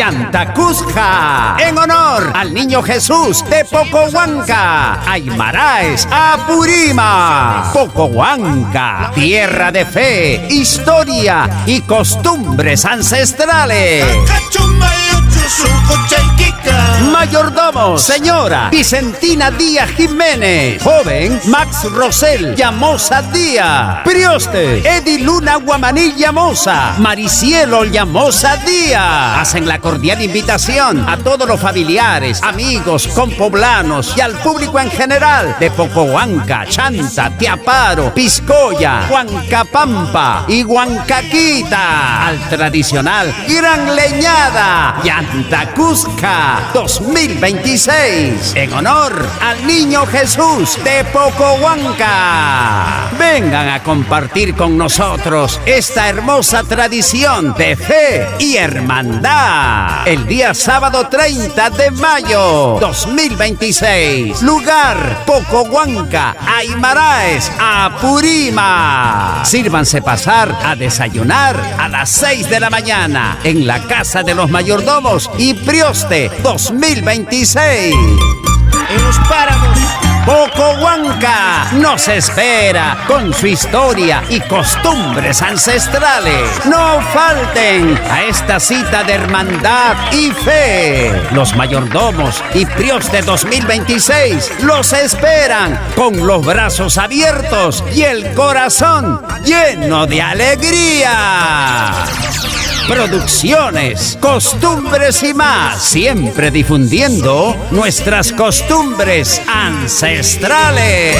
Yantacuzca, en honor al Niño Jesús de Pocohuanca, Aymaraes, Apurima. Pocohuanca, tierra de fe, historia y costumbres ancestrales. Mayordomos, señora Vicentina Díaz Jiménez. Joven, Max Rosel Llamosa Díaz. Prioste, Ediluna Guamaní Llamosa. Maricielo Llamosa Díaz. Hacen la cordial invitación a todos los familiares, amigos, compoblanos y al público en general de Pocohuanca, Chanta, Tiaparo, Piscoya, Huancapampa y Huancaquita al tradicional Gran Leñada Yantacuzca 2026 en honor al Niño Jesús de Pocohuanca. Vengan a compartir con nosotros esta hermosa tradición de fe y hermandad. El día sábado 30 de mayo 2026. Lugar Pocohuanca, Aymaraes, Apurima. Sírvanse pasar a desayunar a las 6 de la mañana en la Casa de los Mayordomos y Prioste 2026. En los páramos, Pocohuanca nos espera con su historia y costumbres ancestrales. No falten a esta cita de hermandad y fe. Los Mayordomos y Prioste 2026 los esperan con los brazos abiertos y el corazón lleno de alegría. Producciones, costumbres y más, siempre difundiendo nuestras costumbres ancestrales.